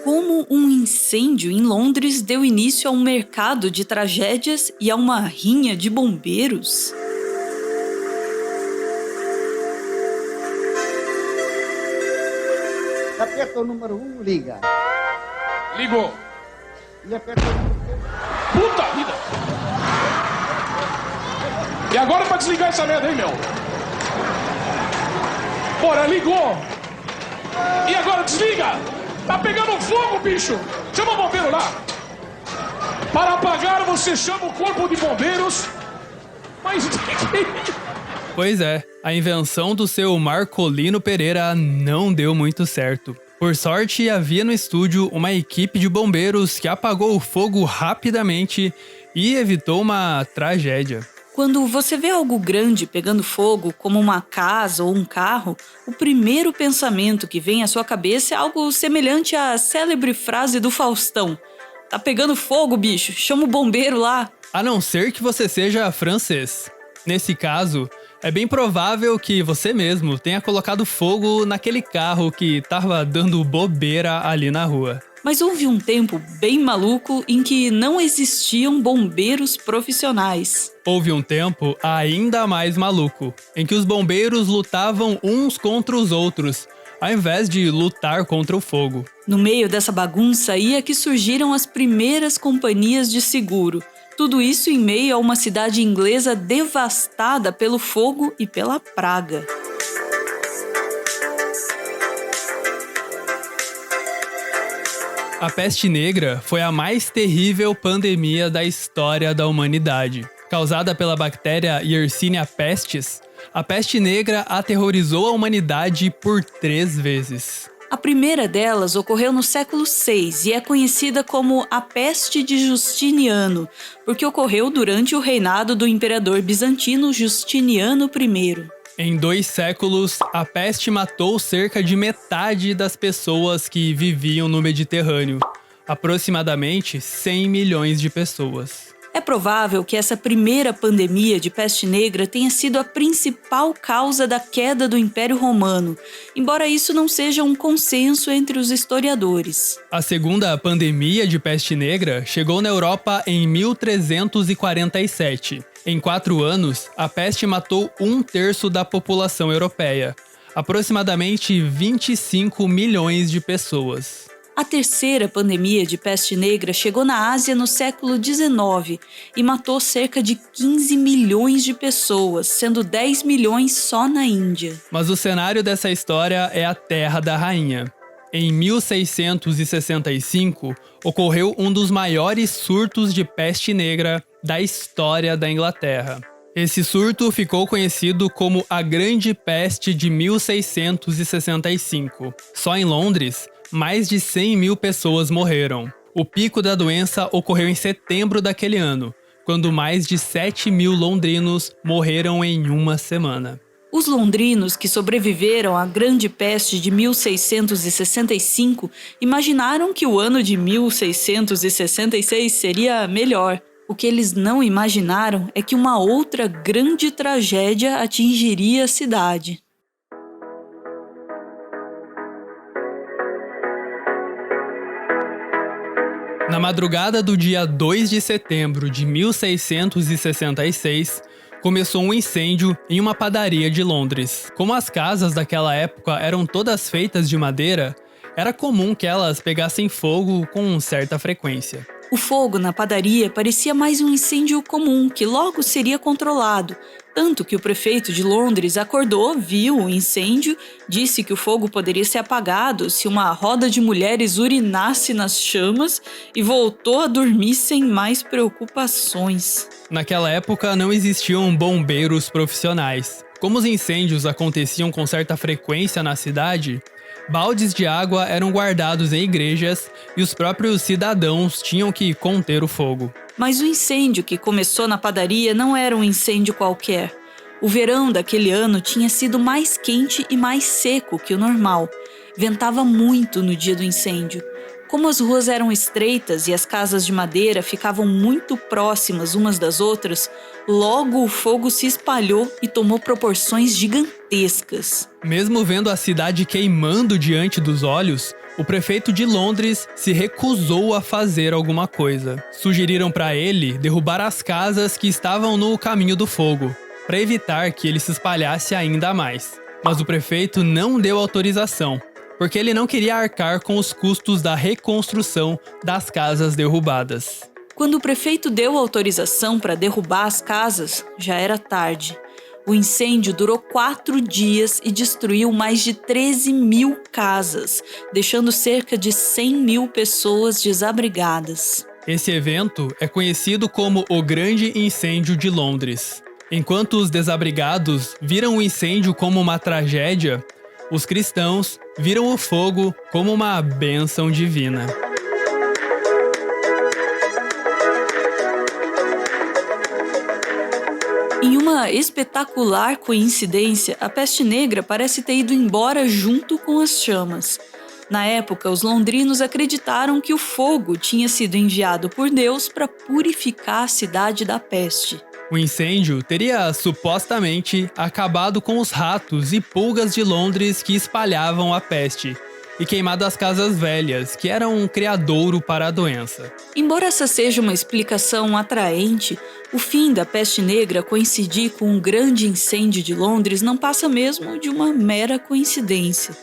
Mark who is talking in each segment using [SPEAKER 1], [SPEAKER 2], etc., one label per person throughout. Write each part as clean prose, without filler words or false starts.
[SPEAKER 1] Como um incêndio em Londres deu início a um mercado de tragédias e a uma rinha de bombeiros?
[SPEAKER 2] Aperta o número 1, liga.
[SPEAKER 3] Ligou.
[SPEAKER 2] E aperta o número 2.
[SPEAKER 3] Puta vida! E agora pra desligar essa merda aí, meu? Bora, ligou! E agora desliga! Tá pegando fogo, bicho! Chama o bombeiro lá! Para apagar, você chama o corpo de bombeiros. Mas...
[SPEAKER 4] Pois é, a invenção do seu Marcolino Pereira não deu muito certo. Por sorte, havia no estúdio uma equipe de bombeiros que apagou o fogo rapidamente e evitou uma tragédia.
[SPEAKER 1] Quando você vê algo grande pegando fogo, como uma casa ou um carro, o primeiro pensamento que vem à sua cabeça é algo semelhante à célebre frase do Faustão: "Tá pegando fogo, bicho, chama o bombeiro lá."
[SPEAKER 4] A não ser que você seja francês. Nesse caso, é bem provável que você mesmo tenha colocado fogo naquele carro que tava dando bobeira ali na rua.
[SPEAKER 1] Mas houve um tempo bem maluco em que não existiam bombeiros profissionais.
[SPEAKER 4] Houve um tempo ainda mais maluco, em que os bombeiros lutavam uns contra os outros, ao invés de lutar contra o fogo.
[SPEAKER 1] No meio dessa bagunça aí é que surgiram as primeiras companhias de seguro. Tudo isso em meio a uma cidade inglesa devastada pelo fogo e pela praga.
[SPEAKER 4] A peste negra foi a mais terrível pandemia da história da humanidade. Causada pela bactéria Yersinia pestis, a peste negra aterrorizou a humanidade por 3 vezes.
[SPEAKER 1] A primeira delas ocorreu no século VI e é conhecida como a Peste de Justiniano, porque ocorreu durante o reinado do imperador bizantino Justiniano I.
[SPEAKER 4] Em 2 séculos, a peste matou cerca de metade das pessoas que viviam no Mediterrâneo, aproximadamente 100 milhões de pessoas.
[SPEAKER 1] É provável que essa primeira pandemia de peste negra tenha sido a principal causa da queda do Império Romano, embora isso não seja um consenso entre os historiadores.
[SPEAKER 4] A segunda pandemia de peste negra chegou na Europa em 1347. Em 4 anos, a peste matou 1/3 da população europeia, aproximadamente 25 milhões de pessoas.
[SPEAKER 1] A terceira pandemia de peste negra chegou na Ásia no século XIX e matou cerca de 15 milhões de pessoas, sendo 10 milhões só na Índia.
[SPEAKER 4] Mas o cenário dessa história é a Terra da Rainha. Em 1665, ocorreu um dos maiores surtos de peste negra da história da Inglaterra. Esse surto ficou conhecido como a Grande Peste de 1665. Só em Londres, mais de 100 mil pessoas morreram. O pico da doença ocorreu em setembro daquele ano, quando mais de 7 mil londrinos morreram em uma semana.
[SPEAKER 1] Os londrinos que sobreviveram à Grande Peste de 1665 imaginaram que o ano de 1666 seria melhor. O que eles não imaginaram é que uma outra grande tragédia atingiria a cidade.
[SPEAKER 4] Na madrugada do dia 2 de setembro de 1666, começou um incêndio em uma padaria de Londres. Como as casas daquela época eram todas feitas de madeira, era comum que elas pegassem fogo com certa frequência.
[SPEAKER 1] O fogo na padaria parecia mais um incêndio comum que logo seria controlado, tanto que o prefeito de Londres acordou, viu o incêndio, disse que o fogo poderia ser apagado se uma roda de mulheres urinasse nas chamas e voltou a dormir sem mais preocupações.
[SPEAKER 4] Naquela época não existiam bombeiros profissionais. Como os incêndios aconteciam com certa frequência na cidade, baldes de água eram guardados em igrejas e os próprios cidadãos tinham que conter o fogo.
[SPEAKER 1] Mas o incêndio que começou na padaria não era um incêndio qualquer. O verão daquele ano tinha sido mais quente e mais seco que o normal. Ventava muito no dia do incêndio. Como as ruas eram estreitas e as casas de madeira ficavam muito próximas umas das outras, logo o fogo se espalhou e tomou proporções gigantescas.
[SPEAKER 4] Mesmo vendo a cidade queimando diante dos olhos, O prefeito de Londres se recusou a fazer alguma coisa. Sugeriram para ele derrubar as casas que estavam no caminho do fogo, para evitar que ele se espalhasse ainda mais. Mas o prefeito não deu autorização, porque ele não queria arcar com os custos da reconstrução das casas derrubadas.
[SPEAKER 1] Quando o prefeito deu autorização para derrubar as casas, já era tarde. O incêndio durou 4 dias e destruiu mais de 13.000 casas, deixando cerca de 100.000 pessoas desabrigadas.
[SPEAKER 4] Esse evento é conhecido como o Grande Incêndio de Londres. Enquanto os desabrigados viram o incêndio como uma tragédia, os cristãos viram o fogo como uma bênção divina.
[SPEAKER 1] Em uma espetacular coincidência, a peste negra parece ter ido embora junto com as chamas. Na época, os londrinos acreditaram que o fogo tinha sido enviado por Deus para purificar a cidade da peste.
[SPEAKER 4] O incêndio teria supostamente acabado com os ratos e pulgas de Londres que espalhavam a peste, e queimado as casas velhas, que eram um criadouro para a doença.
[SPEAKER 1] Embora essa seja uma explicação atraente, o fim da peste negra coincidir com um grande incêndio de Londres não passa mesmo de uma mera coincidência.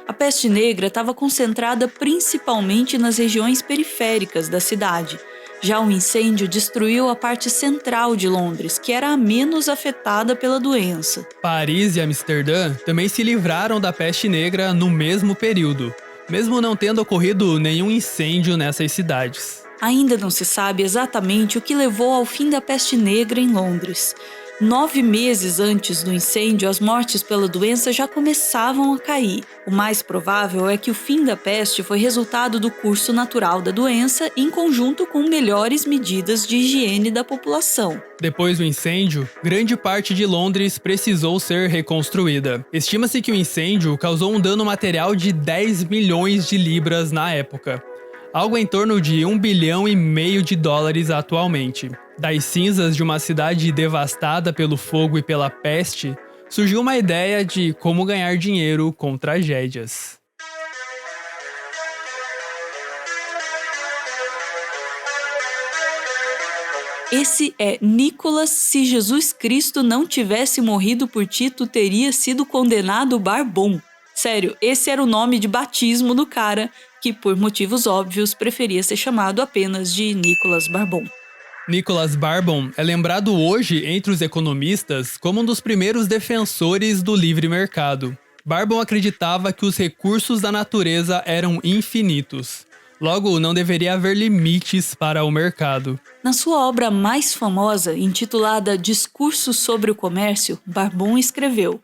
[SPEAKER 1] A peste negra estava concentrada principalmente nas regiões periféricas da cidade. Já o incêndio destruiu a parte central de Londres, que era a menos afetada pela doença.
[SPEAKER 4] Paris e Amsterdã também se livraram da peste negra no mesmo período, mesmo não tendo ocorrido nenhum incêndio nessas cidades.
[SPEAKER 1] Ainda não se sabe exatamente o que levou ao fim da peste negra em Londres. 9 meses antes do incêndio, as mortes pela doença já começavam a cair. O mais provável é que o fim da peste foi resultado do curso natural da doença em conjunto com melhores medidas de higiene da população.
[SPEAKER 4] Depois do incêndio, grande parte de Londres precisou ser reconstruída. Estima-se que o incêndio causou um dano material de 10 milhões de libras na época, algo em torno de $1,5 bilhão atualmente. Das cinzas de uma cidade devastada pelo fogo e pela peste, surgiu uma ideia de como ganhar dinheiro com tragédias.
[SPEAKER 1] Esse é Nicolas. Se Jesus Cristo não tivesse morrido por Tito, teria sido condenado Barbon. Sério, esse era o nome de batismo do cara, que por motivos óbvios preferia ser chamado apenas de Nicolas Barbon.
[SPEAKER 4] Nicolas Barbon é lembrado hoje entre os economistas como um dos primeiros defensores do livre mercado. Barbon acreditava que os recursos da natureza eram infinitos. Logo, não deveria haver limites para o mercado.
[SPEAKER 1] Na sua obra mais famosa, intitulada Discurso sobre o Comércio, Barbon escreveu: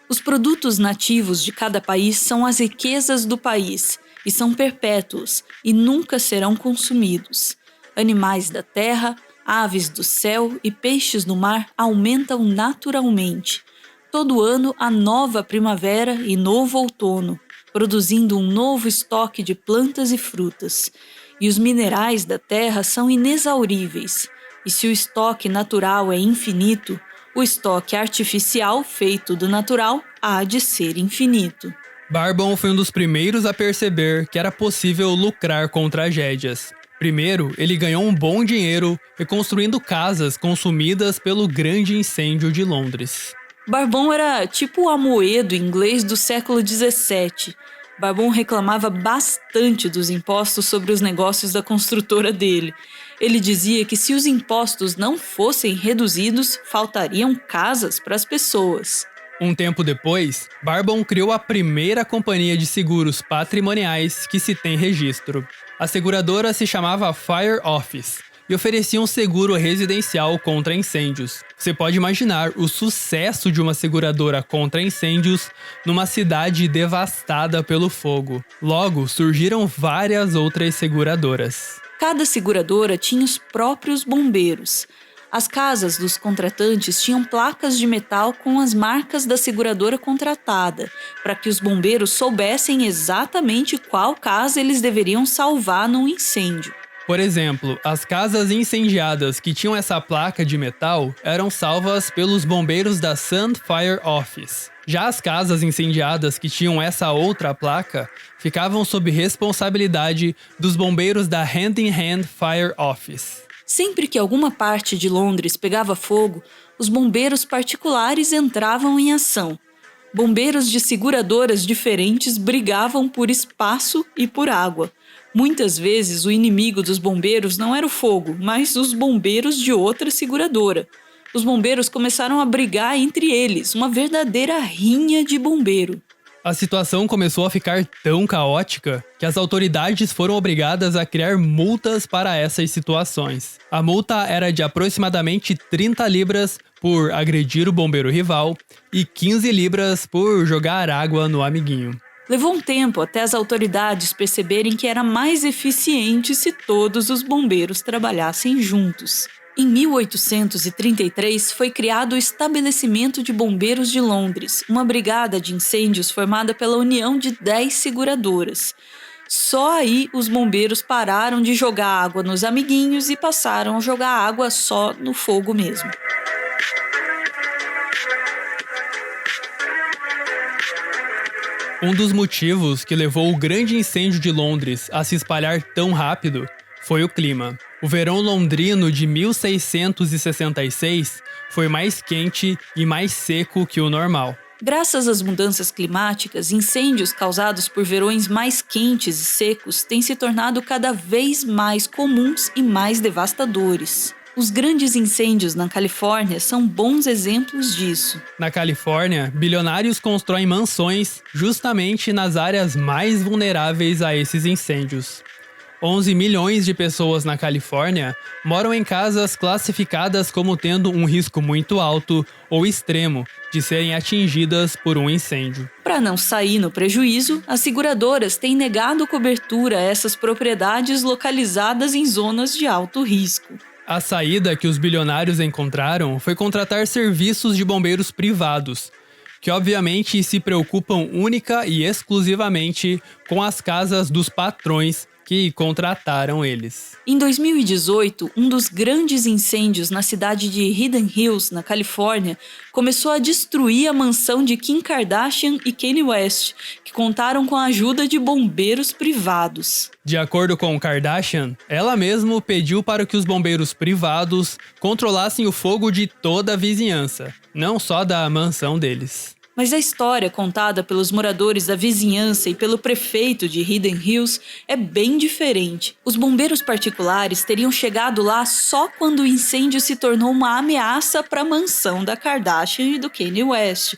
[SPEAKER 1] "Os produtos nativos de cada país são as riquezas do país e são perpétuos e nunca serão consumidos. Animais da terra, aves do céu e peixes do mar aumentam naturalmente. Todo ano há nova primavera e novo outono, produzindo um novo estoque de plantas e frutas. E os minerais da terra são inexauríveis. E se o estoque natural é infinito, o estoque artificial feito do natural há de ser infinito."
[SPEAKER 4] Barbon foi um dos primeiros a perceber que era possível lucrar com tragédias. Primeiro, ele ganhou um bom dinheiro reconstruindo casas consumidas pelo grande incêndio de Londres.
[SPEAKER 1] Barbon era tipo o Amoedo inglês do século XVII. Barbon reclamava bastante dos impostos sobre os negócios da construtora dele. Ele dizia que se os impostos não fossem reduzidos, faltariam casas para as pessoas.
[SPEAKER 4] Um tempo depois, Barbon criou a primeira companhia de seguros patrimoniais que se tem registro. A seguradora se chamava Fire Office e oferecia um seguro residencial contra incêndios. Você pode imaginar o sucesso de uma seguradora contra incêndios numa cidade devastada pelo fogo. Logo, surgiram várias outras seguradoras.
[SPEAKER 1] Cada seguradora tinha os próprios bombeiros. As casas dos contratantes tinham placas de metal com as marcas da seguradora contratada, para que os bombeiros soubessem exatamente qual casa eles deveriam salvar num incêndio.
[SPEAKER 4] Por exemplo, as casas incendiadas que tinham essa placa de metal eram salvas pelos bombeiros da Sand Fire Office. Já as casas incendiadas que tinham essa outra placa ficavam sob responsabilidade dos bombeiros da Hand in Hand Fire Office.
[SPEAKER 1] Sempre que alguma parte de Londres pegava fogo, os bombeiros particulares entravam em ação. Bombeiros de seguradoras diferentes brigavam por espaço e por água. Muitas vezes o inimigo dos bombeiros não era o fogo, mas os bombeiros de outra seguradora. Os bombeiros começaram a brigar entre eles, uma verdadeira rinha de bombeiro.
[SPEAKER 4] A situação começou a ficar tão caótica que as autoridades foram obrigadas a criar multas para essas situações. A multa era de aproximadamente 30 libras por agredir o bombeiro rival e 15 libras por jogar água no amiguinho.
[SPEAKER 1] Levou um tempo até as autoridades perceberem que era mais eficiente se todos os bombeiros trabalhassem juntos. Em 1833 foi criado o Estabelecimento de Bombeiros de Londres, uma brigada de incêndios formada pela união de 10 seguradoras. Só aí os bombeiros pararam de jogar água nos amiguinhos e passaram a jogar água só no fogo mesmo.
[SPEAKER 4] Um dos motivos que levou o grande incêndio de Londres a se espalhar tão rápido foi o clima. O verão londrino de 1666 foi mais quente e mais seco que o normal.
[SPEAKER 1] Graças às mudanças climáticas, incêndios causados por verões mais quentes e secos têm se tornado cada vez mais comuns e mais devastadores. Os grandes incêndios na Califórnia são bons exemplos disso.
[SPEAKER 4] Na Califórnia, bilionários constroem mansões justamente nas áreas mais vulneráveis a esses incêndios. 11 milhões de pessoas na Califórnia moram em casas classificadas como tendo um risco muito alto ou extremo de serem atingidas por um incêndio.
[SPEAKER 1] Para não sair no prejuízo, as seguradoras têm negado cobertura a essas propriedades localizadas em zonas de alto risco.
[SPEAKER 4] A saída que os bilionários encontraram foi contratar serviços de bombeiros privados, que obviamente se preocupam única e exclusivamente com as casas dos patrões que contrataram eles.
[SPEAKER 1] Em 2018, um dos grandes incêndios na cidade de Hidden Hills, na Califórnia, começou a destruir a mansão de Kim Kardashian e Kanye West, que contaram com a ajuda de bombeiros privados.
[SPEAKER 4] De acordo com Kardashian, ela mesma pediu para que os bombeiros privados controlassem o fogo de toda a vizinhança, não só da mansão deles.
[SPEAKER 1] Mas a história contada pelos moradores da vizinhança e pelo prefeito de Hidden Hills é bem diferente. Os bombeiros particulares teriam chegado lá só quando o incêndio se tornou uma ameaça para a mansão da Kardashian e do Kanye West.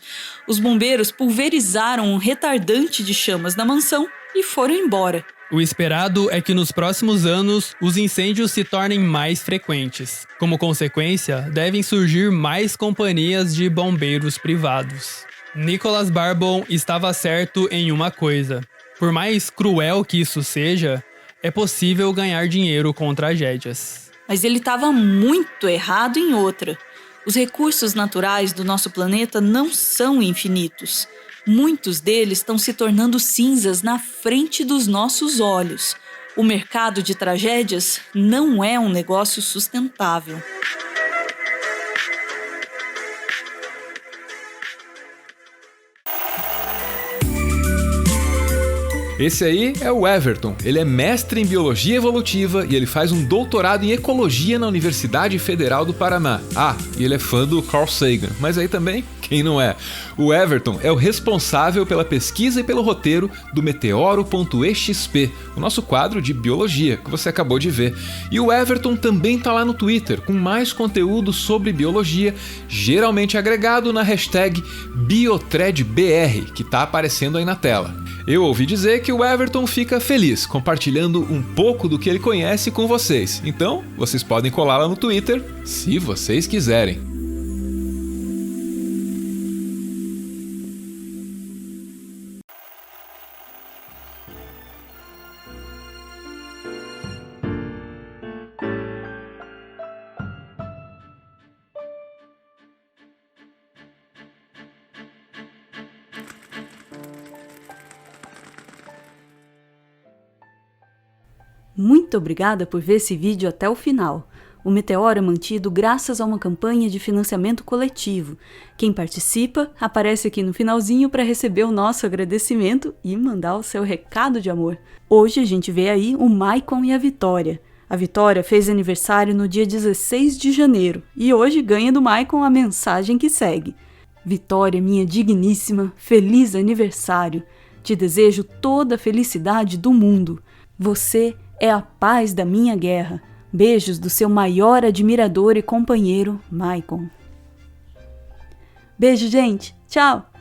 [SPEAKER 1] Os bombeiros pulverizaram um retardante de chamas na mansão e foram embora.
[SPEAKER 4] O esperado é que nos próximos anos os incêndios se tornem mais frequentes. Como consequência, devem surgir mais companhias de bombeiros privados. Nicholas Barbon estava certo em uma coisa. Por mais cruel que isso seja, é possível ganhar dinheiro com tragédias.
[SPEAKER 1] Mas ele estava muito errado em outra. Os recursos naturais do nosso planeta não são infinitos. Muitos deles estão se tornando cinzas na frente dos nossos olhos. O mercado de tragédias não é um negócio sustentável.
[SPEAKER 5] Esse aí é o Everton. Ele é mestre em Biologia Evolutiva e ele faz um doutorado em Ecologia na Universidade Federal do Paraná. Ah, e ele é fã do Carl Sagan, mas aí também, quem não é? O Everton é o responsável pela pesquisa e pelo roteiro do Meteoro.exp, o nosso quadro de biologia que você acabou de ver. E o Everton também tá lá no Twitter com mais conteúdo sobre biologia, geralmente agregado na hashtag BiothreadBR, que tá aparecendo aí na tela. Eu ouvi dizer que o Everton fica feliz compartilhando um pouco do que ele conhece com vocês. Então, vocês podem colar lá no Twitter, se vocês quiserem.
[SPEAKER 1] Muito obrigada por ver esse vídeo até o final. O Meteoro é mantido graças a uma campanha de financiamento coletivo. Quem participa aparece aqui no finalzinho para receber o nosso agradecimento e mandar o seu recado de amor. Hoje a gente vê aí o Maicon e a Vitória. A Vitória fez aniversário no dia 16 de janeiro e hoje ganha do Maicon a mensagem que segue. Vitória, minha digníssima, feliz aniversário. Te desejo toda a felicidade do mundo. Você é a paz da minha guerra. Beijos do seu maior admirador e companheiro, Maicon. Beijo, gente. Tchau!